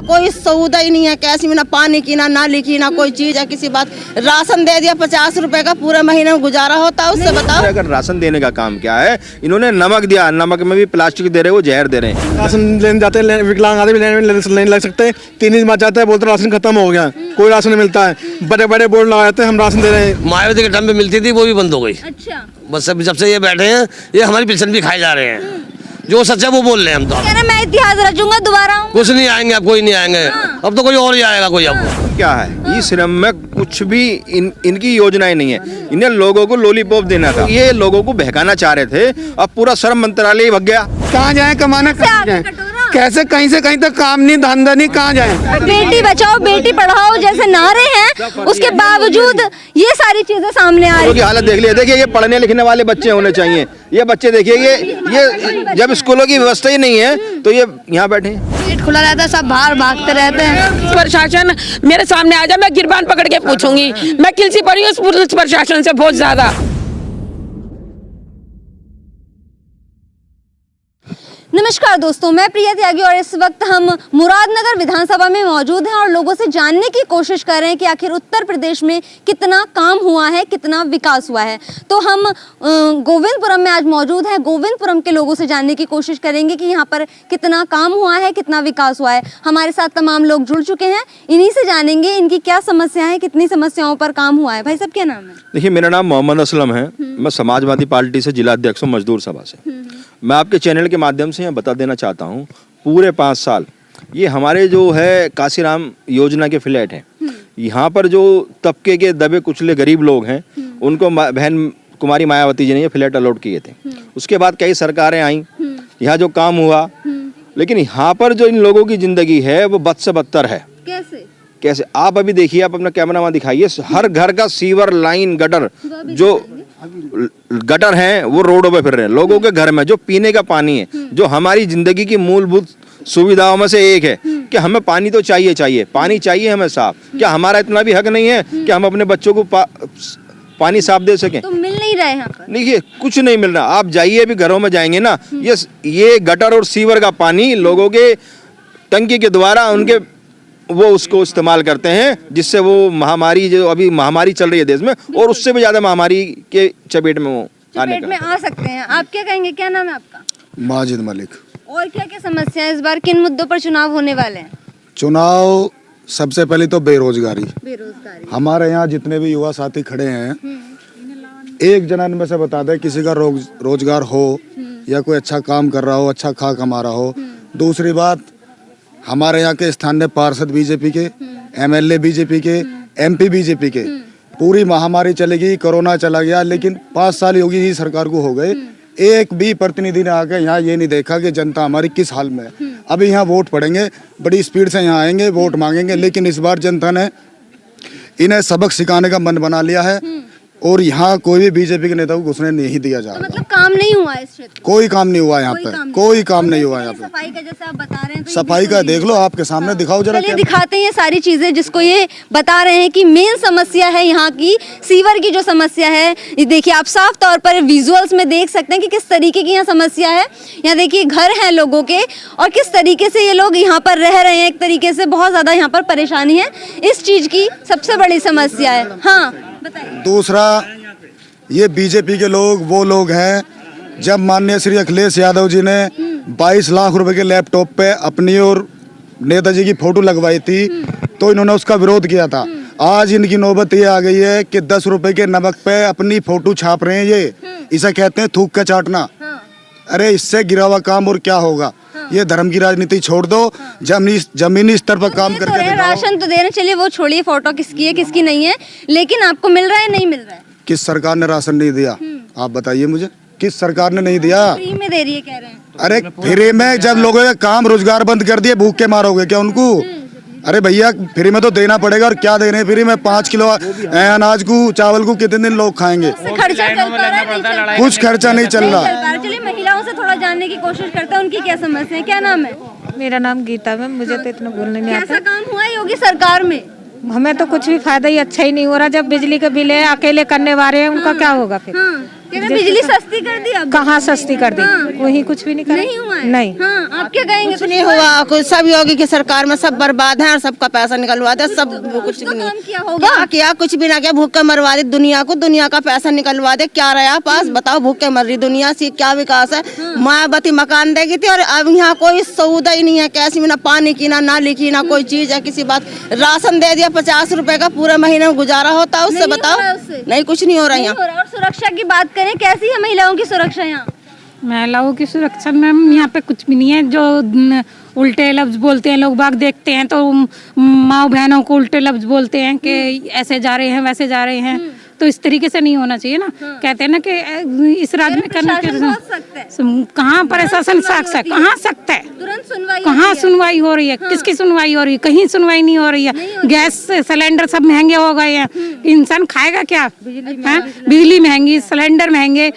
कोई सौदा ही नहीं है, कैसी में ना पानी की, ना नाली की, ना कोई चीज है किसी बात। राशन दे दिया 50 रुपए का, पूरे महीने में गुजारा होता है उससे, बताओ। अगर राशन देने का काम क्या है, इन्होंने नमक दिया, नमक में भी प्लास्टिक दे रहे, वो जहर दे रहे हैं। राशन लेने जाते हैं, विकलांग आदमी लेने लग सकते हैं, 3 दिन बाद जाते हैं, बोलते राशन खत्म हो गया, कोई राशन नहीं मिलता है। बड़े बड़े बोर्ड लगाते हैं हम राशन दे रहे हैं। मायावती के टाइम पे मिलती थी, वो भी बंद हो गई। अच्छा, बस जब से ये बैठे हैं, ये हमारी पेंशन भी खाए जा रहे हैं। जो सच है वो बोल रहे हैं हम तो। कह रहे मैं इतिहास रचूंगा, दोबारा आऊंगा। कुछ नहीं आएंगे, अब कोई नहीं आएंगे। अब तो कोई और ही आएगा कोई। अब क्या है, इस श्रम में कुछ भी इनकी योजनाएं नहीं है। इन्हें लोगों को लॉलीपॉप देना था, ये लोगों को बहकाना चाह रहे थे। अब पूरा श्रम मंत्रालय भग गया। कहाँ जाए कमाना, कहाँ जाए, कैसे कहीं से कहीं तक काम नहीं, धंधा नहीं, कहाँ जाए। बेटी बचाओ बेटी पढ़ाओ जैसे नारे हैं, उसके बावजूद ये सारी चीजें सामने आ रही की हालत देख लिया। देखिए, ये पढ़ने लिखने वाले बच्चे होने चाहिए। ये बच्चे देखिए, ये जब स्कूलों की व्यवस्था ही नहीं है तो ये यहाँ बैठे हैं। गेट खुला रहता है, सब बाहर भागते रहते हैं। प्रशासन मेरे सामने आ जाए, मैं गिरबान पकड़ के पूछूंगी। मैं किलसी पड़ी हूँ पुलिस प्रशासन से बहुत ज्यादा। नमस्कार दोस्तों, मैं प्रिया त्यागी और इस वक्त हम मुरादनगर विधानसभा में मौजूद हैं और लोगों से जानने की कोशिश कर रहे हैं कि आखिर उत्तर प्रदेश में कितना काम हुआ है, कितना विकास हुआ है। तो हम गोविंदपुरम में आज मौजूद हैं। गोविंदपुरम के लोगों से जानने की कोशिश करेंगे कि यहाँ पर कितना काम हुआ है, कितना विकास हुआ है। हमारे साथ तमाम लोग जुड़ चुके हैं, इन्हीं से जानेंगे इनकी क्या समस्या है, कितनी समस्याओं पर काम हुआ है। भाई साहब क्या नाम है? देखिए, मेरा नाम मोहम्मद असलम है। मैं समाजवादी पार्टी से जिला अध्यक्ष हूँ, मजदूर सभा से। मैं आपके चैनल के माध्यम से बता देना चाहता हूँ, पूरे 5 साल ये हमारे जो है काशीराम योजना के फ्लैट हैं। यहाँ पर जो तबके के दबे कुचले गरीब लोग हैं, उनको बहन कुमारी मायावती जी ने ये फ्लैट अलॉट किए थे। उसके बाद कई सरकारें आई, यहाँ जो काम हुआ, लेकिन यहाँ पर जो इन लोगों की जिंदगी है वो बद से बदतर है। कैसे आप अभी देखिए, आप अपना कैमरा वहाँ दिखाइए, हर घर का सीवर लाइन गटर, जो गटर हैं वो रोडों पे फिर रहे हैं। लोगों के घर में जो पीने का पानी है, जो हमारी जिंदगी की मूलभूत सुविधाओं में से एक है कि हमें पानी तो चाहिए, पानी चाहिए हमें साफ। क्या हमारा इतना भी हक नहीं है कि हम अपने बच्चों को पानी साफ दे सकें? तो मिल नहीं रहा है यहाँ पर। देखिए, कुछ नहीं मिल रहा। आप जाइए, अभी घरों में जाएंगे ना, ये गटर और सीवर का पानी लोगों के टंकी के द्वारा उनके वो उसको इस्तेमाल करते हैं, जिससे वो महामारी, जो अभी महामारी चल रही है देश में, और उससे भी ज्यादा महामारी के चपेट में वो आने में आ सकते हैं। आप क्या कहेंगे, क्या नाम है आपका? माजिद मलिक। और क्या क्या समस्या है इस बार, किन मुद्दों पर चुनाव होने वाले हैं? चुनाव सबसे पहले तो बेरोजगारी। हमारे यहाँ जितने भी युवा साथी खड़े हैं, एक जना इनमें से बता दे किसी का रोजगार हो या कोई अच्छा काम कर रहा हो, अच्छा खा कमा रहा हो। दूसरी बात, हमारे यहाँ के स्थानीय पार्षद बीजेपी के, एमएलए बीजेपी के, एमपी बीजेपी के, पूरी महामारी चलेगी, कोरोना चला गया, लेकिन 5 साल योगी जी सरकार को हो गए, एक भी प्रतिनिधि ने आकर यहाँ ये नहीं देखा कि जनता हमारी किस हाल में है। अभी यहाँ वोट पड़ेंगे, बड़ी स्पीड से यहाँ आएंगे, वोट मांगेंगे, लेकिन इस बार जनता ने इन्हें सबक सिखाने का मन बना लिया है और यहाँ कोई भी बीजेपी के नेता को घुसने नहीं दिया जा रहा। मतलब काम नहीं हुआ इस क्षेत्र, कोई काम नहीं हुआ यहाँ पे, कोई काम नहीं हुआ यहाँ पे। सफाई का जैसे आप बता रहे हैं, तो सफाई का देख लो, आपके सामने दिखाओ जरा। चलिए दिखाते हैं ये सारी चीजें जिसको ये बता रहे हैं कि मेन समस्या है यहाँ की, सीवर की जो समस्या है। ये देखिए, आप साफ तौर पर विजुअल्स में देख सकते हैं कि किस तरीके की यहाँ समस्या है। यहाँ देखिए, घर हैं लोगों के और किस तरीके से ये लोग यहाँ पर रह रहे हैं। एक तरीके से बहुत ज्यादा यहाँ पर परेशानी है, इस चीज की सबसे बड़ी समस्या है। हाँ बताइए। दूसरा, ये बीजेपी के लोग वो लोग हैं, जब माननीय श्री अखिलेश यादव जी ने 22 लाख रुपए के लैपटॉप पे अपनी और नेताजी की फोटो लगवाई थी, तो इन्होंने उसका विरोध किया था। आज इनकी नौबत ये आ गई है कि 10 रुपए के नमक पे अपनी फोटो छाप रहे हैं। ये इसे कहते हैं थूक का चाटना। अरे इससे गिरा हुआ काम और क्या होगा? ये धर्म की राजनीति छोड़ दो, जमीनी स्तर पर काम करके दिखाओ। राशन तो दे रहे, चलिए वो छोड़िए, फोटो किसकी है किसकी नहीं है, लेकिन आपको मिल रहा है नहीं मिल रहा है? किस सरकार ने राशन नहीं दिया? आप बताइए मुझे, किस सरकार ने नहीं दिया? फ्री में दे रही है कह रहे हैं। अरे फ्री में जब लोगों के काम रोजगार बंद कर दिए, भूख के मारोगे क्या उनको? अरे भैया, फ्री में तो देना पड़ेगा। और क्या दे रहे हैं फ्री में? 5 किलो अनाज को, चावल को कितने दिन लोग खाएंगे? खर्चा चल पा रहा है? कुछ खर्चा नहीं चल रहा। चलिए महिलाओं से थोड़ा जानने की कोशिश करते हैं, उनकी क्या समस्या है। क्या नाम है? मेरा नाम गीता है, मुझे तो इतना बोलने नहीं आता। कैसा काम हुआ योगी सरकार में? हमें तो कुछ भी फायदा ही अच्छा ही नहीं हो रहा। जब बिजली के बिल है, अकेले करने वाले हैं, उनका क्या होगा फिर? बिजली सस्ती कर दी अब? कहाँ सस्ती कर दी? वही कुछ भी नहीं करा। नहीं हुआ है? नहीं। हाँ, आप क्या कहेंगे? कुछ नहीं हुआ, कुछ सब योगी की सरकार में सब बर्बाद है और सबका पैसा निकलवा दे, सब कुछ तो भी नहीं काम किया होगा। क्या किया, कुछ भी ना किया, भूखे मरवा दे दुनिया को, दुनिया का पैसा निकलवा दे, क्या रहा पास बताओ, भूखे मर रही दुनिया से, क्या विकास है? मायावती मकान देगी थी और अब यहाँ कोई सौदा ही नहीं है, कैसी ना पानी की ना नाली की ना कोई चीज है, किसी बात राशन दे दिया 50 रुपए का, पूरे महीने में गुजारा होता है उससे, नहीं बताओ हो रहा है उससे। नहीं, कुछ नहीं हो रहा नहीं यहाँ। हो रहा। और सुरक्षा की बात करें, कैसी है महिलाओं की सुरक्षा यहाँ? महिलाओं की सुरक्षा मैम यहाँ पे कुछ भी नहीं है। जो उल्टे लफ्ज बोलते हैं, लोग बाग देखते हैं तो माँ बहनों को उल्टे लफ्ज बोलते हैं कि ऐसे जा रहे हैं वैसे जा रहे हैं, तो इस तरीके से नहीं होना चाहिए ना। कहते हैं ना कि इस राज्य में करने प्रशासन बहुत सख्त है। कहाँ प्रशासन सख्त है? कहाँ सख्त है? तुरंत सुनवाई कहाँ होती है। सुनवाई हो रही है? किसकी सुनवाई हो रही है? कहीं सुनवाई नहीं हो रही है। गैस सिलेंडर सब महंगे हो गए हैं, इंसान खाएगा क्या? हैं? बिजली महंगी, सिलेंडर महंगे,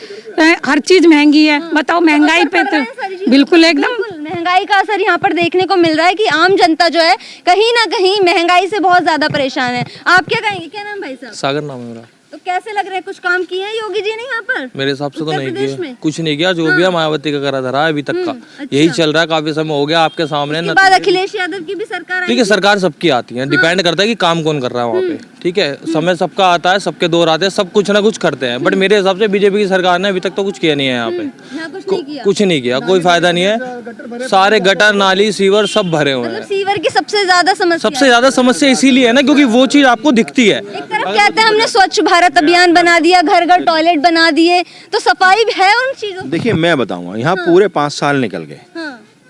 हर चीज महंगी है। बताओ महंगाई पे तो बिल्कुल एकदम महंगाई का असर यहाँ पर देखने को मिल रहा है कि आम जनता जो है कहीं ना कहीं महंगाई से बहुत ज्यादा परेशान है। आप क्या कहेंगे? क्या नाम भाई साहब? सागर नाम है मेरा। तो कैसे लग रहा है, कुछ काम किए हैं योगी जी ने यहाँ पर? मेरे हिसाब से तो उत्तर नहीं प्रदेश किया, में? कुछ नहीं किया। जो भी है मायावती का करा धरा है अभी तक का, यही चल रहा है, काफी समय हो गया आपके सामने। इसके बाद अखिलेश यादव की भी सरकार ठीक है, सरकार सबकी आती है, डिपेंड करता है कि काम कौन कर रहा है वहाँ पे। ठीक है, समय सबका आता है, सबके दौर आते हैं, सब कुछ ना कुछ करते हैं, बट मेरे हिसाब से बीजेपी की सरकार ने अभी तक तो कुछ किया नहीं है यहाँ पे। कुछ नहीं किया, कोई फायदा नहीं है। सारे गटर नाली सीवर सब भरे हुए हैं। सीवर की सबसे ज्यादा समस्या सबसे ज्यादा समस्या इसीलिए है ना, क्योंकि वो चीज आपको दिखती है। एक तरफ कहते हैं हमने स्वच्छ भारत अभियान बना दिया, घर घर टॉयलेट बना दिए, तो सफाई भी है उन चीजों की? देखिए मैं बताऊंगा, यहाँ पूरे 5 साल निकल गए,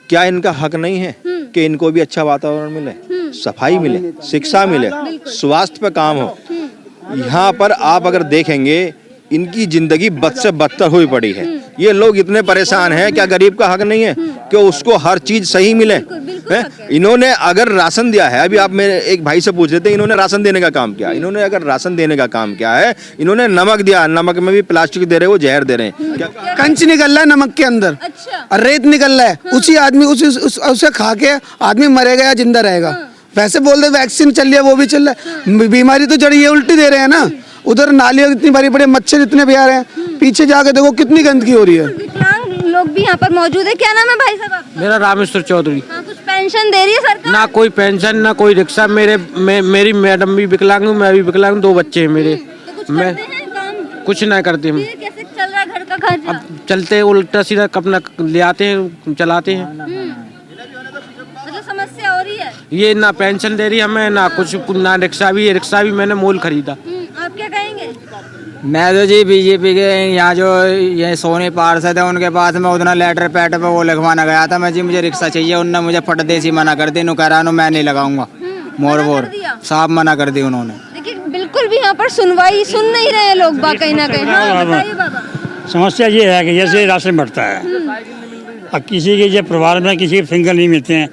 क्या इनका हक नहीं है कि इनको भी अच्छा वातावरण मिले, सफाई मिले, शिक्षा मिले, स्वास्थ्य पे काम हो? यहाँ पर आप अगर देखेंगे इनकी जिंदगी बद से बदतर हुई पड़ी है। ये लोग इतने परेशान हैं, क्या गरीब का हक नहीं है कि उसको हर चीज सही मिले? इन्होंने अगर राशन दिया है, अभी आप मेरे एक भाई से पूछ रहे थे, इन्होंने राशन देने का काम किया। इन्होंने अगर राशन देने का काम किया है, इन्होंने नमक दिया, नमक में भी प्लास्टिक दे रहे हैं, वो जहर दे रहे हैं। कंच निकल रहा है नमक के अंदर, और रेत निकल रहा है, उसी आदमी उसे खा के आदमी मरेगा या जिंदा रहेगा? वैसे बोल दे वैक्सीन चल रही है, वो भी चल रहा है, बीमारी तो जड़ी है, उल्टी दे रहे हैं ना। उधर नालियाँ इतनी बड़ी बड़ी, मच्छर इतने भी आ रहे हैं, पीछे जाके देखो कितनी गंदगी हो रही है। विकलांग लोग भी यहाँ पर मौजूद है। क्या नाम है भाई साहब आपका? मेरा रामेश्वर चौधरी। हाँ, कुछ पेंशन दे रही है सरकार? ना कोई पेंशन ना कोई रिक्शा। मेरी मैडम भी विकलांग हूँ, मैं भी विकलांग, 2 बच्चे हैं मेरे। तो कुछ मैं करते हैं काम? कुछ नहीं करते हम। ये कैसे चल रहा है घर का खर्चा? अब चलते उल्टा सीधा अपना ले आते हैं, चलाते हैं। मतलब समस्या हो रही है। ये ना पेंशन दे रही हमें, ना कुछ, ना रिक्शा भी। रिक्शा भी मैंने मोल खरीदा। आप क्या कहेंगे? मैं तो जी बीजेपी के यहाँ जो ये सोनी पार्षद है उनके पास में उतना लेटर पैड पे वो लिखवाना गया था, मैं जी मुझे रिक्शा चाहिए, उनने मुझे फट देसी मना कर दी, कह रहा मैं नहीं लगाऊंगा, मोर साफ मना कर दी उन्होंने। देखिए बिल्कुल भी यहाँ पर सुनवाई सुन नहीं रहे लोग कहीं ना कहीं। हाँ, बताइए बाबा। समस्या ये है कि जैसे राशन बढ़ता है, अब किसी के जब परिवार में किसी के फिंगर नहीं मिलते हैं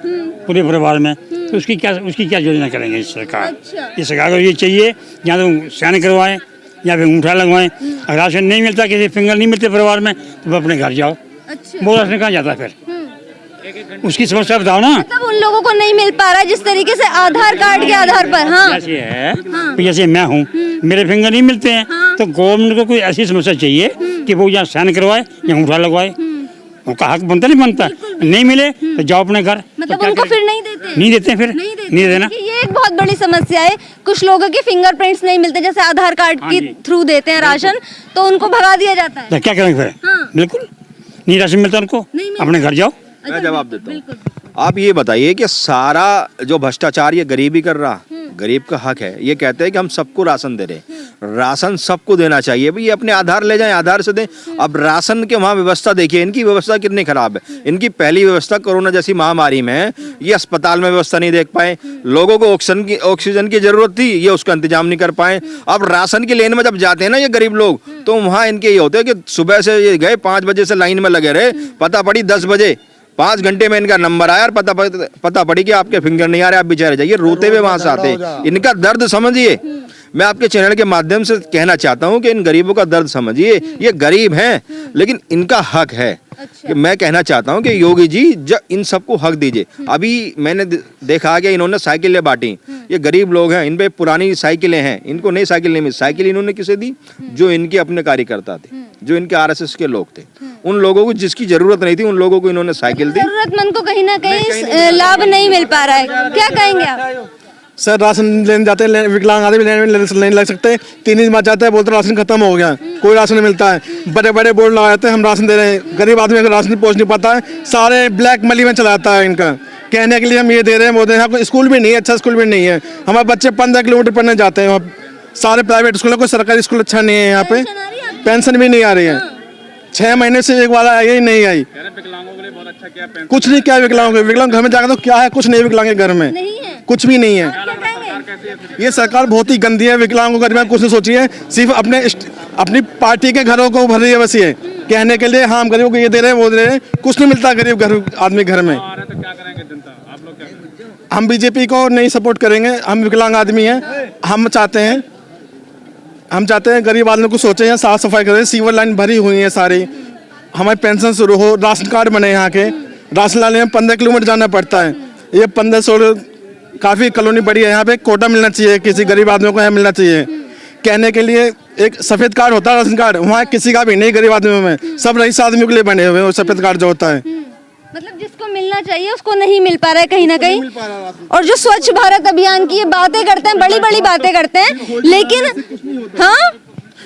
पूरे परिवार में, तो उसकी क्या योजना करेंगे इस सरकार? इस सरकार को ये चाहिए या तो स्कैन करवाएं या फिर अंगूठा लगवाएं। अगर राशन नहीं मिलता, किसी फिंगर नहीं मिलते परिवार में, तो अपने घर जाओ। वो राशन कहाँ जाता है फिर? उसकी समस्या बताओ ना। मतलब उन लोगों को नहीं मिल पा रहा है जिस तरीके से आधार कार्ड के आधार पर। हाँ, जैसे है जैसे मैं हूँ, मेरे फिंगर नहीं मिलते हैं, तो गवर्नमेंट को कोई ऐसी समस्या चाहिए कि वो यहाँ स्कैन करवाए या अंगूठा लगवाए। उनका हक बनता नहीं बनता? नहीं मिले तो जाओ अपने घर। मतलब उनको फिर नहीं देते? नहीं देते, फिर नहीं देना। ये एक बहुत बड़ी समस्या है। कुछ लोगों के फिंगरप्रिंट्स नहीं मिलते, जैसे आधार कार्ड के थ्रू देते हैं राशन, तो उनको भगा दिया जाता है। तो क्या करेंगे फिर? बिल्कुल नहीं राशन मिलता उनको, अपने घर जाओ। मैं जवाब देता हूँ। आप ये बताइए कि सारा जो भ्रष्टाचार ये गरीबी कर रहा, गरीब का हक है, ये कहते हैं कि हम सबको राशन दे रहे, राशन सबको देना चाहिए भाई, ये अपने आधार ले जाएं, आधार से दें। अब राशन के वहाँ व्यवस्था देखिए, इनकी व्यवस्था कितनी खराब है। इनकी पहली व्यवस्था कोरोना जैसी महामारी में ये अस्पताल में व्यवस्था नहीं देख पाए, लोगों को ऑक्सीजन की जरूरत थी, ये उसका इंतजाम नहीं कर पाए। अब राशन की लेन में जब जाते हैं ना ये गरीब लोग, तो वहाँ इनके ये होते हैं कि सुबह से ये गए 5 बजे से लाइन में लगे रहे, पता पड़ी 10 बजे, 5 घंटे में इनका नंबर आया और पता पड़ी कि आपके फिंगर नहीं आ रहे, आप बेचारे जाइए रोते हुए वहां से आते। इनका दर्द समझिए। मैं आपके चैनल के माध्यम से कहना चाहता हूं कि इन गरीबों का दर्द समझिए। ये गरीब हैं लेकिन इनका हक है। कि मैं कहना चाहता हूं कि योगी जी इन सबको हक दीजिए। अभी मैंने देखा कि इन्होंने साइकिलें बांटी। ये गरीब लोग हैं, इन पे पुरानी साइकिलें हैं, इनको नई साइकिल नहीं मिली। साइकिल इन्होंने किसे दी? जो इनके अपने कार्यकर्ता थे, जो इनके आरएसएस के लोग थे। उन लोगों को जिसकी जरूरत नहीं थी उन लोगों को इन्होंने साइकिल दी। जरूरतमंद को कहीं ना कहीं लाभ नहीं मिल पा रहा है, क्या कहेंगे आप? सर राशन लेने जाते हैं, विकलांग आदमी नहीं लग सकते। 3 दिन बाद जाते हैं, बोलते राशन खत्म हो गया, कोई राशन नहीं मिलता है। बड़े बड़े बोर्ड लगाते हैं हम राशन दे रहे हैं, गरीब आदमी को राशन पहुंच नहीं पाता है। सारे ब्लैक मनी में चला जाता है इनका। कहने के लिए हम ये दे रहे हैं, वो दे रहे हैं। स्कूल भी नहीं है, अच्छा स्कूल भी नहीं है। हमारे बच्चे 15 किलोमीटर पढ़ने जाते हैं वहाँ। सारे प्राइवेट स्कूल है, कोई सरकारी स्कूल अच्छा नहीं है यहाँ पे। पेंशन भी नहीं आ रही है, 6 महीने से एक बार आई ही नहीं आई। कुछ नहीं क्या विकलांग घर में जाकर तो क्या है, कुछ नहीं विकलांग के घर में कुछ भी नहीं है। ये सरकार बहुत ही गंदी है, विकलांगों का कुछ नहीं सोची है, सिर्फ अपनी पार्टी के घरों को भर रही है बस। ये कहने के लिए हाँ हम गरीबों को ये दे रहे हैं वो दे रहे हैं, कुछ नहीं मिलता गरीब आदमी घर में। हम बीजेपी को नहीं सपोर्ट करेंगे, हम विकलांग आदमी हैं। हम चाहते हैं गरीब आदमी को सोचे, साफ सफाई करें, सीवर लाइन भरी हुई है सारी, हमारी पेंशन शुरू हो, राशन कार्ड बने। यहाँ के राशन लाने में 15 किलोमीटर जाना पड़ता है। ये 15-16 काफ़ी कॉलोनी बड़ी है, यहाँ पे कोटा मिलना चाहिए, किसी गरीब आदमियों को यहाँ मिलना चाहिए। कहने के लिए एक सफ़ेद कार्ड होता है राशन कार्ड, वहाँ किसी का भी नहीं गरीब आदमियों में, सब रईस आदमियों के लिए बने हुए हैं सफ़ेद कार्ड जो होता है। मतलब जिसको मिलना चाहिए उसको नहीं मिल पा रहा है कहीं ना कहीं। और जो स्वच्छ भारत अभियान की ये बातें करते हैं, बड़ी बड़ी बातें करते हैं, लेकिन हाँ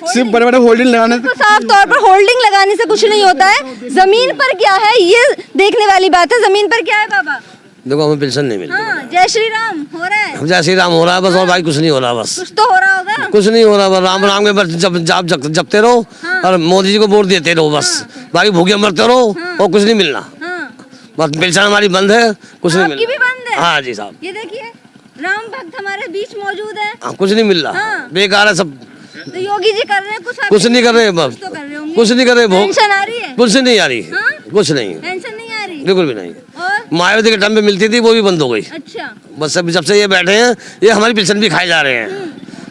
सिर्फ बड़े बड़े होल्डिंग लगाने तो साफ तौर पर होल्डिंग लगाने से कुछ नहीं होता है। जमीन पर क्या है ये देखने वाली बात है। जमीन पर क्या है बाबा? देखो हमें पेंशन नहीं मिलती। हाँ, जय श्री राम हो रहा है, जय श्री राम हो रहा है बस, और भाई कुछ नहीं हो रहा बस। कुछ तो हो रहा होगा। कुछ नहीं हो रहा बस, राम राम के बस जपते रहो और मोदी जी को वोट देते रहो बस। बाकी भूखे मरते रहो और कुछ नहीं मिलना। बस पेंशन हमारी बंद है, कुछ नहीं आपकी भी बंद है? हाँ जी साहब। ये देखिए राम भक्त हमारे बीच मौजूद है। कुछ नहीं मिल रहा, बेकार है सब। तो योगी जी कर रहे हैं कुछ नहीं कर रहे हैं बस, कुछ नहीं कर रहे। पेंशन आ रही है? कुछ नहीं आ रही, कुछ नहीं, पेंशन नहीं आ रही, बिल्कुल भी नहीं। मायावती के टाइम पे मिलती थी, वो भी बंद हो गई। अच्छा, बस जब से ये बैठे हैं ये हमारी पेंशन भी खाए जा रहे हैं।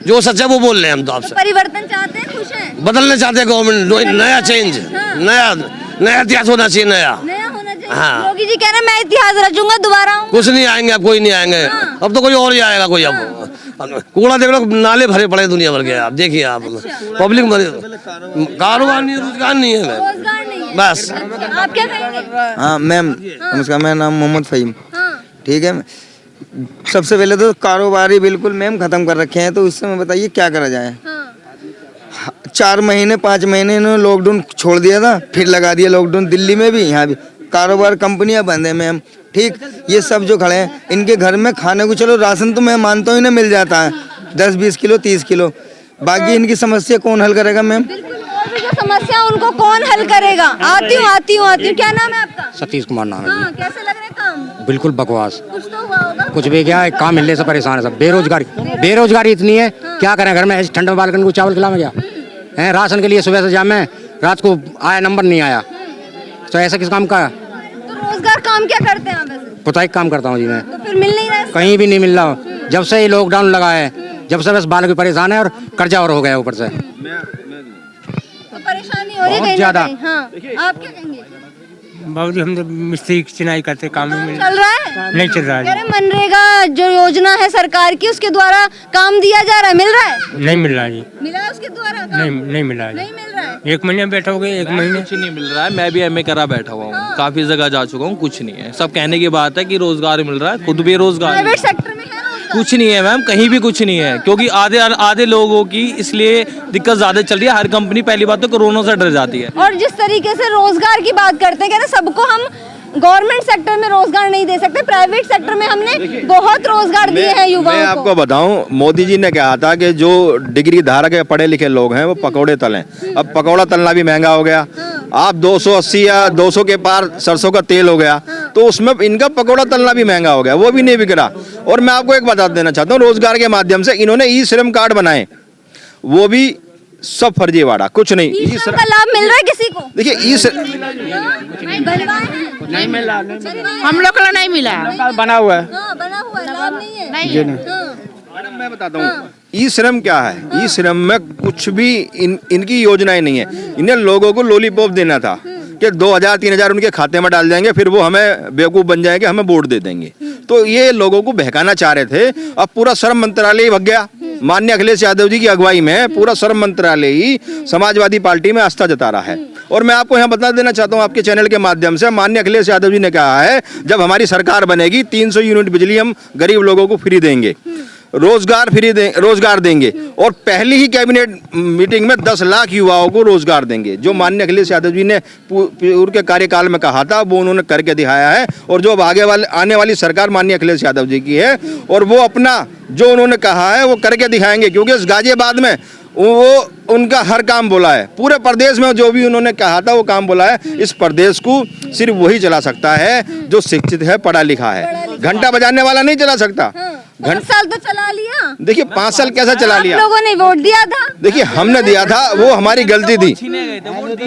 जो सच है वो बोल रहे हैं हम तो आपसे। परिवर्तन चाहते हैं, खुश हैं, बदलना चाहते हैं गवर्नमेंट, नया चेंज, नया इतिहास होना चाहिए, नया होना चाहिए। हाँ। योगी जी कह रहे हैं मैं इतिहास रचूंगा, दोबारा कुछ नहीं आएंगे, अब कोई नहीं आएंगे। अब तो कोई और ही आएगा कोई। अब कूड़ा देख लो, नाले भरे पड़े दुनिया भर के। आप देखिए, आप पब्लिक कारोबार नहीं, रोजगार नहीं है बस। आप क्या कहेंगे? हाँ मैम नमस्कार, मेरा नाम मोहम्मद फहीम। ठीक है, सबसे पहले तो कारोबारी बिल्कुल मैम खत्म कर रखे हैं, तो उस समय बताइए क्या करा जाए। 4 महीने 5 महीने इन्होंने लॉकडाउन छोड़ दिया था, फिर लगा दिया लॉकडाउन। दिल्ली में भी यहाँ भी कारोबार कंपनियां बंद है मैम। ठीक, ये सब जो खड़े हैं इनके घर में खाने को, चलो राशन तो मैं मानता हूँ इन्हें मिल जाता है 10-20 किलो 30 किलो, बाकी इनकी समस्या कौन हल करेगा मैम? जो समस्या उनको कौन हल करेगा? आती हूँ। क्या नाम है आपका? सतीश कुमार नाम है। कैसे लग रहे काम? बिल्कुल बकवास, कुछ तो हुआ होगा। कुछ भी क्या, काम मिलने से परेशान है सब। बेरोजगारी इतनी है, क्या करें? घर में ऐसे ठंड में बालकन को चावल खिलावे क्या है? राशन के लिए सुबह से जाम है, रात को आया नंबर नहीं आया, तो ऐसा किस काम का? तो रोजगार काम क्या करते हैं आप? पुताई काम करता हूँ जी मैं। तो फिर मिल नहीं रहा है? कहीं भी नहीं मिल रहा, जब से ये लॉकडाउन लगा है, जब से बस बालक भी परेशान है और कर्जा और हो गया ऊपर से। तो परेशानी हो रही है बहुत ज्यादा। हाँ, आप क्या कहेंगे? बाबूजी हम तो मिस्त्री की चिनाई करते, काम में चल रहा है? नहीं चल रहा है। अरे मनरेगा जो योजना है सरकार की, उसके द्वारा काम दिया जा रहा है, मिल रहा है? नहीं मिल रहा जी, मिला है उसके द्वारा काम? नहीं मिल रहा है। नहीं मिल रहा है। 1 महीने बैठा हो गए, 1 महीने कुछ नहीं मिल रहा है। मैं भी एमए करा बैठा हुआ हूँ, काफी जगह जा चुका हूँ, कुछ नहीं है। सब कहने की बात है कि रोजगार मिल रहा है, खुद बेरोजगार। प्राइवेट सेक्टर में है रोजगार? कुछ नहीं है मैम, कहीं भी कुछ नहीं है, क्योंकि आधे लोगों की इसलिए दिक्कत ज्यादा चल रही है। हर कंपनी पहली बात तो कोरोना से डर जाती है। और जिस तरीके से रोजगार की बात करते हैं, कह रहे सबको हम गवर्नमेंट सेक्टर में रोजगार नहीं दे सकते, प्राइवेट सेक्टर में हमने बहुत रोजगार दिए हैं युवाओं को। मैं आपको बताऊं, मोदी जी ने कहा था कि जो डिग्री धारक है, पढ़े लिखे लोग हैं, वो पकौड़े तलें। अब पकौड़ा तलना भी महंगा हो गया। आप 280 या 200 के पार सरसों का तेल हो गया, तो उसमें इनका पकौड़ा तलना भी महंगा हो गया, वो भी नहीं बिक रहा। और मैं आपको एक बता देना चाहता हूँ, रोजगार के माध्यम से इन्होंने ई श्रम कार्ड बनाए, वो भी सब फर्जीवाड़ा, कुछ नहीं। ई श्रम का लाभ मिल रहा है किसी को? देखिए नहीं मिला, हम लोग को नहीं मिला, बना हुआ है, बना हुआ है, लाभ नहीं है। नहीं। मैं बताता हूँ ई श्रम क्या है। ई श्रम में कुछ भी इनकी योजनाएं नहीं है। इन्हें लोगों को लॉलीपॉप देना था कि 2000-3000 उनके खाते में डाल देंगे, फिर वो हमें बेवकूफ़ बन जाएंगे, हमें वोट दे देंगे। तो ये लोगों को बहकाना चाह रहे थे। अब पूरा श्रम मंत्रालय ही भग गया। माननीय अखिलेश यादव जी की अगुवाई में पूरा श्रम मंत्रालय ही समाजवादी पार्टी में आस्था जता रहा है। और मैं आपको यहाँ बता देना चाहता हूँ आपके चैनल के माध्यम से, माननीय अखिलेश यादव जी ने कहा है जब हमारी सरकार बनेगी 300 यूनिट बिजली हम गरीब लोगों को फ्री देंगे, रोजगार देंगे, और पहली ही कैबिनेट मीटिंग में 10 लाख युवाओं को रोजगार देंगे। जो माननीय अखिलेश यादव जी ने पूर्व के कार्यकाल में कहा था वो उन्होंने करके दिखाया है। और जो अब आने वाली सरकार माननीय अखिलेश यादव जी की है, और वो अपना जो उन्होंने कहा है वो करके दिखाएंगे। क्योंकि इस गाजियाबाद में वो उनका हर काम बोला है, पूरे प्रदेश में जो भी उन्होंने कहा था वो काम बोला है। इस प्रदेश को सिर्फ वही चला सकता है जो शिक्षित है, पढ़ा लिखा है। घंटा बजाने वाला नहीं चला सकता। 5 साल तो चला लिया। देखिए 5 साल कैसा चला लिया? लोगों ने वोट दिया था। देखिए हमने दिया था, वो हमारी गलती थी।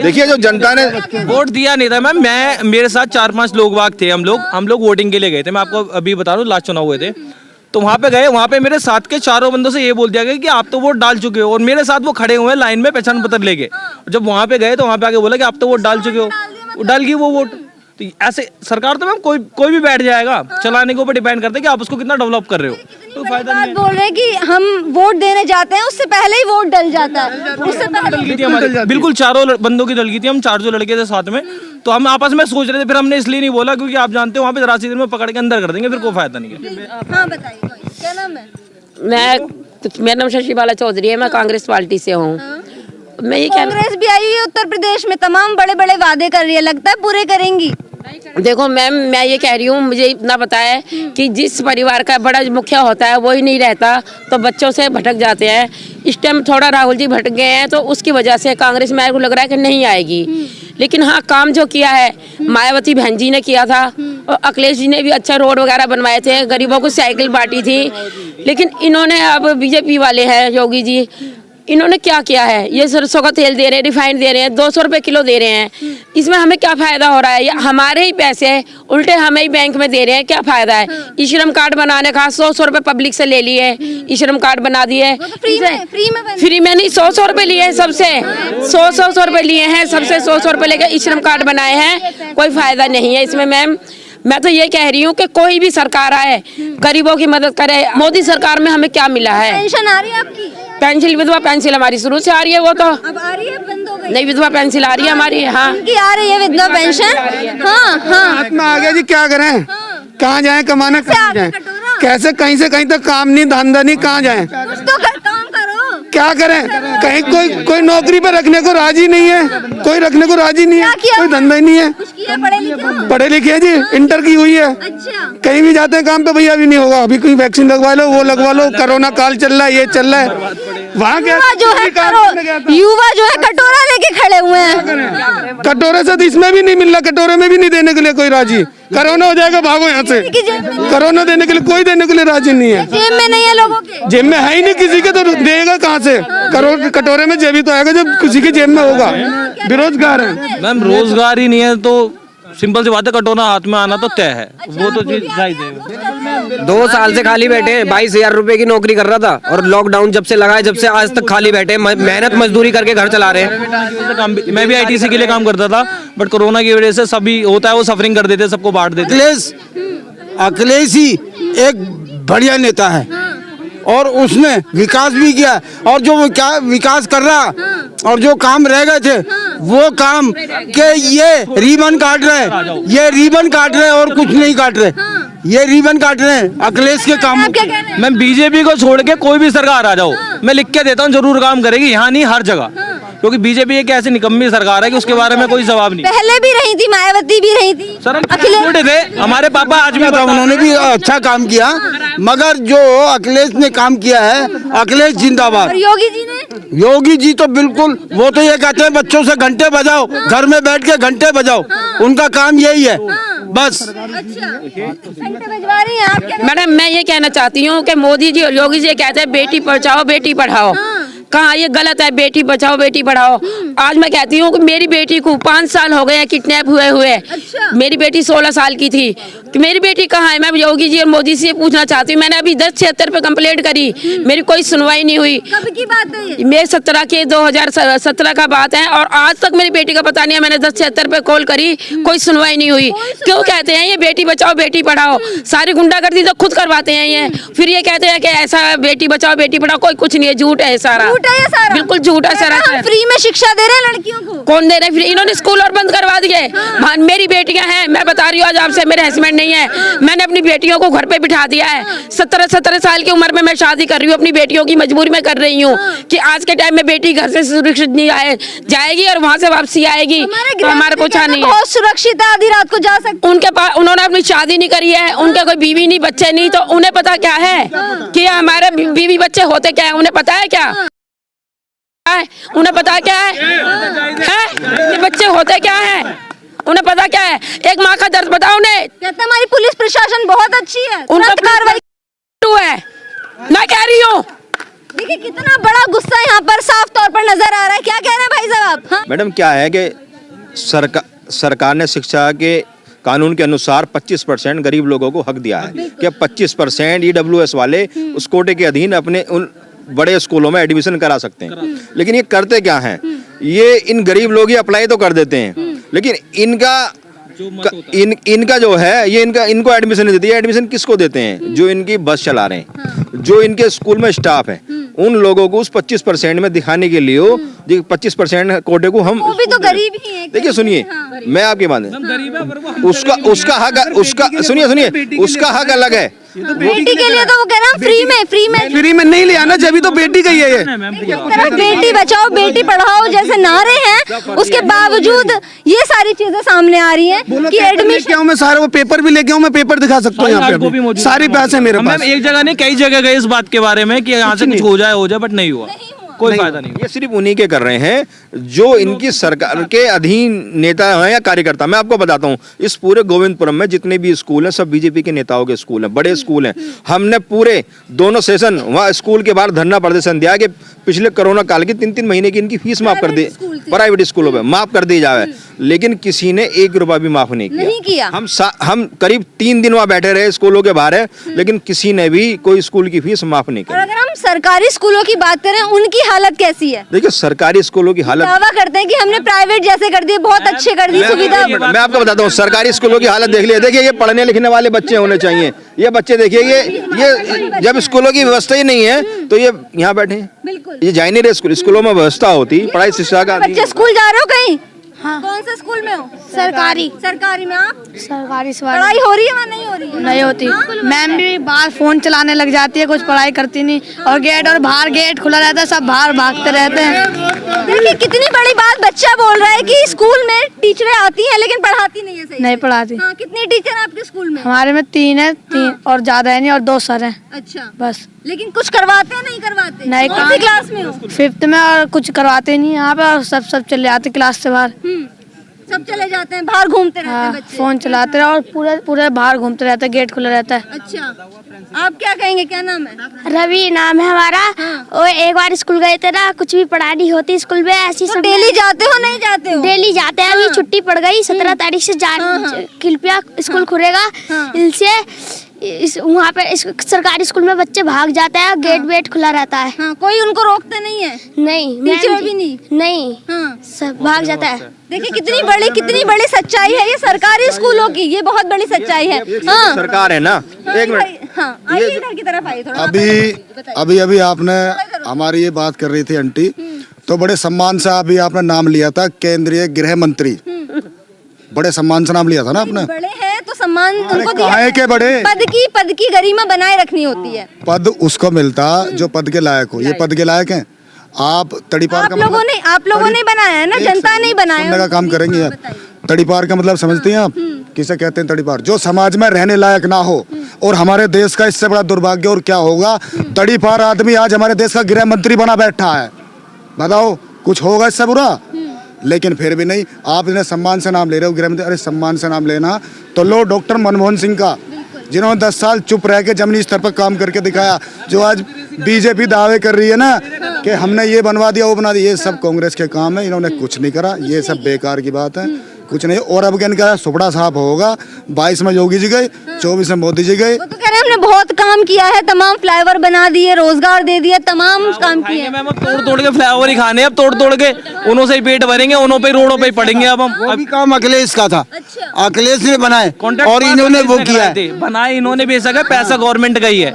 देखिए जो जनता ने वोट दिया नहीं था मैम, मेरे साथ 4-5 लोग वाग थे। हम लोग वोटिंग के लिए गए थे। मैं आपको अभी बता रहा हूँ, लास्ट चुनाव हुए थे तो वहाँ पे गए। वहाँ पे मेरे साथ के 4 बंदों से ये बोल दिया गया कि आप तो वोट डाल चुके हो, और मेरे साथ वो खड़े हुए हैं लाइन में पहचान पत्र लेके। जब वहाँ पे गए तो वहाँ पे आके बोला कि आप तो वोट डाल चुके हो, डाल गई वो वोट। तो ऐसे सरकार तो मैम कोई भी बैठ जाएगा, चलाने के ऊपर डिपेंड करता है कि आप उसको कितना डेवलप कर रहे हो। तो फायदा नहीं है। बोल रहे हैं कि हम वोट देने जाते हैं उससे पहले ही वोट डल जाता है। उससे पहले बिल्कुल 4 बंदों की दल की थी। हम 4 जो लड़के थे साथ में, तो हम आपस में सोच रहे थे। फिर हमने इसलिए नहीं बोला क्योंकि आप जानते हो वहाँ पे राशि दिन में पकड़ के अंदर कर देंगे, फिर कोई फायदा नहीं है। हाँ बताइए, क्या नाम है? मेरा नाम शशि बाला चौधरी है। मैं कांग्रेस पार्टी से हूँ। मैं ये कांग्रेस भी आई हुई है उत्तर प्रदेश में, तमाम बड़े बड़े वादे कर रही है, लगता है पूरे करेंगी। देखो मैम, मैं ये कह रही हूँ, मुझे इतना पता है कि जिस परिवार का बड़ा मुखिया होता है वही नहीं रहता तो बच्चों से भटक जाते हैं। इस टाइम थोड़ा राहुल जी भटक गए हैं तो उसकी वजह से कांग्रेस मेरे को लग रहा है कि नहीं आएगी। लेकिन हाँ, काम जो किया है मायावती बहन जी ने किया था, और अखिलेश जी ने भी अच्छा रोड वगैरह बनवाए थे, गरीबों को साइकिल बांटी थी। लेकिन इन्होंने, अब बीजेपी वाले हैं योगी जी, इन्होंने क्या किया है? ये सरसों का तेल दे रहे हैं, रिफाइंड दे रहे हैं, 200 रुपये किलो दे रहे हैं। इसमें हमें क्या फायदा हो रहा है? हमारे ही पैसे उल्टे हमें ही बैंक में दे रहे हैं, क्या फायदा है? ई श्रम कार्ड बनाने का 100 रुपये पब्लिक से ले लिए, ई श्रम कार्ड बना दिए। फ्री में नहीं, 100 रुपये लिए हैं सबसे, 100 रुपये लिए हैं सबसे, 100 रुपये लेकर ई श्रम कार्ड बनाए हैं। कोई फायदा नहीं है इसमें मैम। मैं तो ये कह रही हूँ कि कोई भी सरकार आए गरीबों की मदद करे। मोदी सरकार में हमें क्या मिला है? पेंशन आ रही है आपकी? पेंशन, विधवा पेंशन हमारी शुरू से आ रही है। वो तो अब आ रही है, बंद हो गई? नहीं, विधवा पेंशन आ रही है हमारी। हाँ, उनकी आ रही है विधवा पेंशन। हाँ हाँ, हाथ में आ गया जी, क्या करें? कहाँ जाएं कमाना, कहाँ जाएं? कैसे कहीं से कहीं तक काम नहीं, धंधा नहीं, कहाँ जाएं? कुछ तो काम करो। क्या करें? कहीं कोई नौकरी पे रखने को राजी नहीं है, कोई रखने को राजी नहीं है, कोई धंधा ही नहीं है। पढ़े लिखे हैं जी, इंटर की हुई है। अच्छा। कहीं भी जाते हैं काम पे, भैया अभी नहीं होगा, अभी कोई वैक्सीन लगवा लो, वो लगवा लो, कोरोना काल चल रहा है, ये चल रहा है। वहाँ क्या युवा जो है कटोरा लेके खड़े हुए हैं। कटोरे से तो इसमें भी नहीं मिल रहा, कटोरे में भी नहीं देने के लिए कोई राजी। कोरोना हो जाएगा, भागो यहाँ से। कोरोना देने के लिए कोई देने के लिए राजी नहीं है। जेब में नहीं है लोगों के, जेब में है ही नहीं किसी के, तो देगा कहाँ से? कटोरे में जेब ही तो आएगा जब किसी की जेब में होगा। बेरोजगार है मैम, रोजगार ही नहीं है तो सिंपल सी बात है, कटोरा हाथ में आना तो तय है। वो तो चीज जायज है। 2 साल से खाली बैठे, 22,000 रुपए की नौकरी कर रहा था, और लॉकडाउन जब से लगा है, जब से आज तक खाली बैठे, मेहनत मजदूरी करके घर चला रहे हैं। मैं भी आईटीसी के लिए काम करता था, बट कोरोना की वजह से सभी होता है वो सफरिंग कर देते, सबको बांट देते। अखिलेश ही एक बढ़िया नेता है और उसने विकास भी किया, और जो क्या विकास कर रहा और जो काम रह गए थे वो काम के ये रिबन काट रहे, ये रिबन काट रहे और कुछ नहीं काट रहे, ये रिबन काट रहे हैं अखिलेश के काम। मैं बीजेपी को छोड़ के कोई भी सरकार आ जाओ, मैं लिख के देता हूँ जरूर काम करेगी, यहाँ नहीं हर जगह। क्योंकि बीजेपी एक ऐसी निकम्मी सरकार है कि उसके बारे में कोई जवाब नहीं। पहले भी रही थी, मायावती भी रही थी, सर छोटे थे हमारे पापा, आज भी था, उन्होंने भी अच्छा काम किया, मगर जो अखिलेश ने काम किया है, अखिलेश जिंदाबाद। योगी जी ने, योगी जी तो बिल्कुल, वो तो ये कहते हैं बच्चों से घंटे बजाओ, घर में बैठ के घंटे बजाओ, उनका काम यही है बस। मैडम, मैं ये कहना चाहती हूँ कि मोदी जी और योगी जी कहते हैं बेटी बचाओ बेटी पढ़ाओ, कहाँ ये गलत है, बेटी बचाओ बेटी पढ़ाओ। आज मैं कहती हूँ कि मेरी बेटी को 5 साल हो गए हैं किडनैप हुए। अच्छा। मेरी बेटी 16 साल की थी, कि मेरी बेटी कहाँ है? मैं योगी जी और मोदी से पूछना चाहती हूँ। मैंने अभी 1076 पे कंप्लेंट करी, मेरी कोई सुनवाई नहीं हुई। कब की बात है ये? मेरे 2017 का बात है, और आज तक मेरी बेटी का पता नहीं है। मैंने 1076 पे कॉल करी, कोई सुनवाई नहीं हुई। क्यों कहते हैं ये बेटी बचाओ बेटी पढ़ाओ? सारी गुंडागर्दी तो खुद करवाते हैं ये, फिर ये कहते हैं कि ऐसा बेटी बचाओ बेटी पढ़ाओ। कोई कुछ नहीं है, झूठ है सारा, झूठ है ये सारा? बिल्कुल झूठ है सारा। हम फ्री में शिक्षा दे रहे हैं लड़कियों को? कौन दे रहे फ्री? इन्होंने स्कूल और बंद करवा दिए। मेरी बेटियां हैं, मैं बता रही हूँ आज आपसे, मेरे हस्बैंड नहीं है, मैंने अपनी बेटियों को घर पे बिठा दिया है। 17 साल की उम्र में मैं शादी कर रही हूँ, अपनी बेटियों की मजबूरी में कर रही हूँ कि आज के टाइम में बेटी घर से सुरक्षित नहीं जाएगी और वहाँ से वापसी आएगी तो हमारा पूछा नहीं है। बहुत सुरक्षित है, आधी रात को जा सकते। उनके पास, उन्होंने अपनी शादी नहीं करी है, उनके कोई बीवी नहीं बच्चे नहीं, तो उन्हें पता क्या है कि हमारे बीवी बच्चे होते क्या है? उन्हें पता है क्या? उन्हें पता क्या है? ये बच्चे होते क्या है? उन्हें पता क्या है? एक माँ का दर्द बताओ उन्हें। कहते हमारी पुलिस प्रशासन बहुत अच्छी है, उनका कार्रवाई है, मैं कह रही हूँ। देखिए कितना बड़ा गुस्सा यहाँ पर साफ तौर पर नजर आ रहा है। क्या कह रहे हैं भाई साहब आप? हाँ? मैडम क्या है कि सरकार ने शिक्षा के कानून के अनुसार 25% गरीब लोगों को हक दिया है कि 25% EWS वाले उस कोटे के अधीन अपने उन बड़े स्कूलों में एडमिशन करा सकते हैं। लेकिन ये करते क्या हैं? ये इन गरीब लोग ही अप्लाई तो कर देते हैं, लेकिन इनका जो है ये इनको एडमिशन नहीं देती है। एडमिशन किसको देते हैं? जो इनकी बस चला रहे हैं, जो इनके स्कूल में स्टाफ है, उन लोगों को उस 25% में दिखाने के लिए 25% कोटे को हम, वो भी तो गरीब ही है। देखिए सुनिए, मैं आपकी बात है, उसका हक, उसका सुनिए उसका हक अलग है। बेटी के लिए तो वो कह रहा है फ्री में नहीं ले आना, जब तो बेटी का ही है ये। बेटी बचाओ बेटी पढ़ाओ जैसे नारे हैं, उसके बावजूद ये सारी चीजें सामने आ रही हैं कि एडमिशन। मैं सारे वो पेपर भी लेके आऊँ, मैं पेपर दिखा सकता हूँ यहाँ पे, सारी पैसे मेरे पास। एक जगह नहीं कई जगह गए इस बात के बारे में कि यहाँ से कुछ हो जाए, बट नहीं हुआ, कोई फायदा नहीं। ये सिर्फ उन्हीं के कर रहे हैं जो इनकी सरकार के अधीन नेता हैं या कार्यकर्ता। मैं आपको बताता हूँ, इस पूरे गोविंदपुरम में जितने भी स्कूल हैं सब बीजेपी के नेताओं के स्कूल हैं, बड़े स्कूल हैं। हमने पूरे दोनों सेशन वहाँ स्कूल के बाहर धरना प्रदर्शन दिया कि पिछले कोरोना काल की 3-3 महीने की इनकी फीस माफ कर दी, प्राइवेट स्कूलों में माफ कर दी जाए, लेकिन किसी ने 1 रुपया भी माफ नहीं किया। हम करीब 3 दिन वहाँ बैठे रहे स्कूलों के बाहर, लेकिन किसी ने भी कोई स्कूल की फीस माफ नहीं की। और अगर हम सरकारी स्कूलों की बात करें, उनकी हालत कैसी है? देखिए सरकारी स्कूलों की हालत, दावा करते हैं कि हमने प्राइवेट जैसे कर दिए, बहुत अच्छे कर दी सुविधा। मैं आपको बताता हूँ सरकारी स्कूलों की हालत देख लिया। देखिए ये पढ़ने लिखने वाले बच्चे होने चाहिए, ये बच्चे देखिए ये जब स्कूलों की व्यवस्था ही नहीं है तो ये यहाँ बैठे हैं, बिल्कुल ये जा ही नहीं रहे। स्कूलों में व्यवस्था होती, पढ़ाई शिक्षा का। बच्चे स्कूल जा रहे हो कहीं? हाँ। कौन से स्कूल में हो? सरकारी में। आप सरकारी पढ़ाई हो रही है वहाँ? नहीं हो रही है? नहीं होती। मैम भी बाहर फोन चलाने लग जाती है, कुछ पढ़ाई करती नहीं, और बाहर गेट खुला रहता है, सब बाहर भागते रहते हैं। देखिए कितनी बड़ी बात बच्चा बोल रहा है कि स्कूल में टीचरें आती हैं लेकिन पढ़ाती नहीं है सही। नहीं पढ़ाती। हाँ, कितनी टीचर है आपके स्कूल में? हमारे में 3 है, 3 और ज्यादा है नहीं, और 2 सर हैं। अच्छा, बस। लेकिन कुछ करवाते हैं? नहीं करवाते। नहीं। कौन सी क्लास में हो? 5th में, और कुछ करवाते नहीं यहाँ पे, और सब चले जाते क्लास से बाहर। सब चले जाते हैं, बाहर घूमते रहते हैं बच्चे। फोन चलाते रहे और पूरे बाहर घूमते रहते हैं, गेट खुला रहता है। अच्छा, आप क्या कहेंगे? क्या नाम है? रवि नाम है हमारा। और एक बार स्कूल गए थे ना, कुछ भी पढ़ाई नहीं होती स्कूल में, ऐसी सब। डेली जाते हो? नहीं जाते हो? डेली जाते हैं। अभी छुट्टी पड़ गई, 17 तारीख से कृपया स्कूल खुलेगा, इनसे वहाँ पे सरकारी स्कूल में बच्चे भाग जाते हैं, गेट वेट खुला रहता है। हाँ, कोई उनको रोकते नहीं है? नहीं, टीचर भी नहीं। हाँ, सब भाग जाता है। देखिए कितनी बड़ी सच्चाई है ये सरकारी स्कूलों की, ये बहुत बड़ी सच्चाई है। हाँ, सरकार है ना। एक मिनट, हाँ, आइए इधर की तरफ आइए थोड़ा। अभी आपने हमारी ये बात कर रही थी आंटी, तो बड़े सम्मान से अभी आपने नाम लिया था केंद्रीय गृह मंत्री, बड़े सम्मान से नाम लिया था ना आपने। बड़े हैं तो सम्मान उनको दिया है के बड़े पद की गरिमा बनाए रखनी होती है। पद उसको मिलता जो पद के लायक हो। ये पद के लायक हैं आप? तड़ीपार आप लोगों ने बनाया है ना, जनता नहीं बनाया। सुनने का काम करेंगे यार। तड़ीपार का मतलब समझती हैं आप? किसे कहते हैं तड़ीपार? जो समाज में रहने लायक ना हो। और हमारे देश का इससे बड़ा दुर्भाग्य और क्या होगा? तड़ीपार आदमी आज हमारे देश का गृह मंत्री बना बैठा है। बताओ कुछ होगा इससे बुरा? लेकिन फिर भी नहीं, आप इन्हें सम्मान से नाम ले रहे हो गृह मंत्री। अरे सम्मान से नाम लेना तो लो डॉक्टर मनमोहन सिंह का, जिन्होंने 10 साल चुप रह के जमीनी स्तर पर काम करके दिखाया। जो आज बीजेपी दावे कर रही है ना कि हमने ये बनवा दिया वो बना दिया, ये सब कांग्रेस के काम है, इन्होंने कुछ नहीं करा, ये सब बेकार की बात है, कुछ नहीं। और अब क्या इनका सुपड़ा साफ होगा, 22 में योगी जी गए, 24 में मोदी जी गए। वो तो कह रहे हैं हमने बहुत काम किया है, तमाम फ्लाईओवर बना दिए, रोजगार दे दिया, तमाम काम किए। मैम अब तोड़ के फ्लाईओवर ही खाने, अब तोड़ के उन्हों से ही पेट भरेंगे, उन्हों पे रोडों पे पड़ेंगे। अब हम वो भी काम अखिलेश का था। अच्छा। अखिलेश ने बनाए कॉन्ट्रैक्ट और इन्होंने वो किया है। बनाए इन्होंने, बेशक है पैसा गवर्नमेंट का ही है।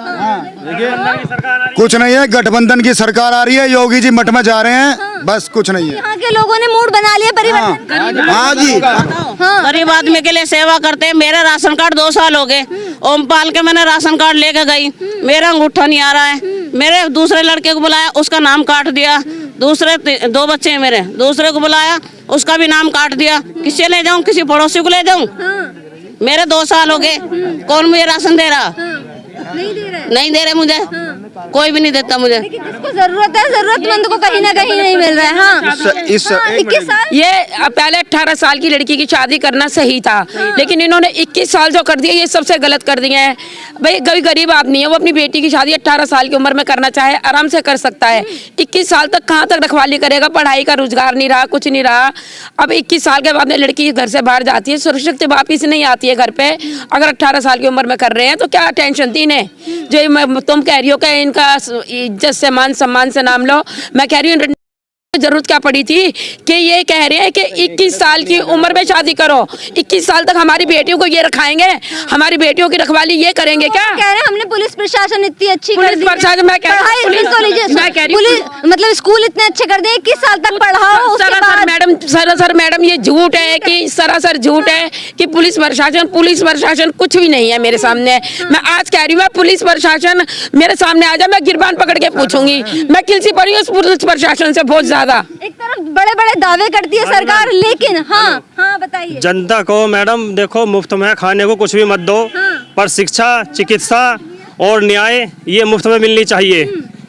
कुछ नहीं है, गठबंधन की सरकार आ रही है, योगी जी मठ में जा रहे हैं, बस कुछ नहीं है। यहाँ के लोगों ने मूड बना लिया परिवर्तन। हाँ जी, गरीब आदमी के लिए सेवा करते हैं। मेरा राशन कार्ड 2 साल हो गए, ओमपाल के मैंने राशन कार्ड लेके गई, मेरा अंगूठा नहीं आ रहा है। मेरे दूसरे लड़के को बुलाया, उसका नाम काट दिया। दूसरे 2 बच्चे हैं मेरे, दूसरे को बुलाया, उसका भी नाम काट दिया। किसे ले जाऊं, किसी पड़ोसी को ले जाऊं? मेरे 2 साल हो गए, कौन मुझे राशन दे रहा? नहीं दे रहे मुझे, कोई भी नहीं देता मुझे। लेकिन जिसको जरूरत है, जरूरतमंद को कहीं ना कहीं नहीं मिल रहा है। हाँ, 21 साल। ये पहले 18 साल की लड़की की शादी करना सही था, लेकिन इन्होंने 21 साल जो कर दिया, ये सबसे गलत कर दिया है। भाई कोई गरीब आदमी है, वो अपनी बेटी की शादी 18 साल की उम्र में करना चाहे आराम से कर सकता है। 21 साल तक कहाँ तक रखवाली करेगा? पढ़ाई का रोजगार नहीं रहा, कुछ नहीं रहा। अब 21 साल के बाद में लड़की घर से बाहर जाती है, सुरक्षित वापिस नहीं आती है घर पे। अगर 18 साल की उम्र में कर रहे हैं तो क्या टेंशन थी इन्हें? जो तुम कह रही हो कि इनका इज्जत से मान सम्मान से नाम लो, मैं कह रही हूँ जरूरत क्या पड़ी थी कि ये कह रहे हैं कि 21 साल की उम्र में शादी करो। 21 साल तक हमारी बेटियों को ये रखाएंगे, हमारी बेटियों की रखवाली ये करेंगे क्या? कह रहे हैं हमने पुलिस प्रशासन इतनी अच्छी कर दी, पुलिस प्रशासन मैं कह रही हूँ मतलब स्कूल इतने अच्छे कर दिए, 21 साल तक पढ़ाओ। सरासर मैडम ये झूठ है कि सरासर झूठ है कि पुलिस प्रशासन कुछ भी नहीं है मेरे सामने। मैं आज कह रही हूँ, मैं पुलिस प्रशासन मेरे सामने आ जाए, मैं गिरबान पकड़ के पूछूंगी। मैं किलसी पड़ी हूँ पुलिस प्रशासन से बहुत ज्यादा। एक तरफ बड़े बड़े दावे करती है सरकार, लेकिन हाँ बताइए। जनता को मैडम देखो, मुफ्त में खाने को कुछ भी मत दो, पर शिक्षा, चिकित्सा और न्याय ये मुफ्त में मिलनी चाहिए,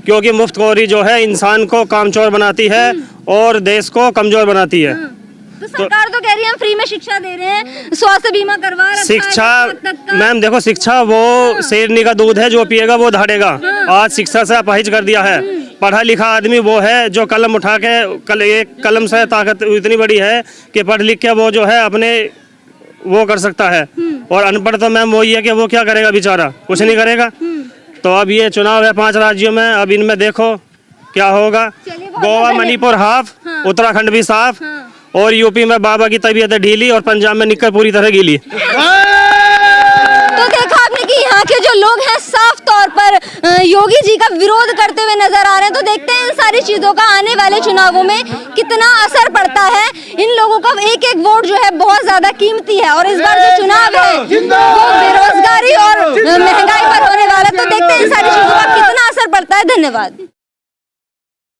क्योंकि मुफ्तखोरी जो है इंसान को कामचोर बनाती है और देश को कमजोर बनाती है। तो सरकार तो कह रही है हम फ्री में शिक्षा दे रहे हैं, स्वास्थ्य बीमा करवा रहे हैं। शिक्षा मैम देखो, शिक्षा वो शेरनी का दूध है, जो पिएगा वो धाड़ेगा। आज शिक्षा से अपहिज कर दिया है। पढ़ा लिखा आदमी वो है जो कलम उठा के एक कलम से ताकत इतनी बड़ी है कि पढ़ लिख के वो जो है अपने वो कर सकता है। और अनपढ़ तो मैम वही है कि वो क्या करेगा बेचारा, कुछ नहीं करेगा। तो अब ये चुनाव है 5 राज्यों में, अब इनमें देखो क्या होगा। गोवा मणिपुर हाफ, उत्तराखंड भी साफ, और यूपी में बाबा की तबीयत ढीली और पंजाब में निक्कर पूरी तरह गीली। तो देखा आपने कि यहाँ के जो लोग हैं साफ तौर पर योगी जी का विरोध करते हुए नजर आ रहे हैं। तो देखते हैं इन सारी चीजों का आने वाले चुनावों में कितना असर पड़ता है। इन लोगों का एक एक वोट जो है बहुत ज्यादा कीमती है, और इस बार जो चुनाव है वो बेरोजगारी और महंगाई पर होने वाला है। तो देखते हैं इन सारी चीजों का कितना असर पड़ता है। धन्यवाद।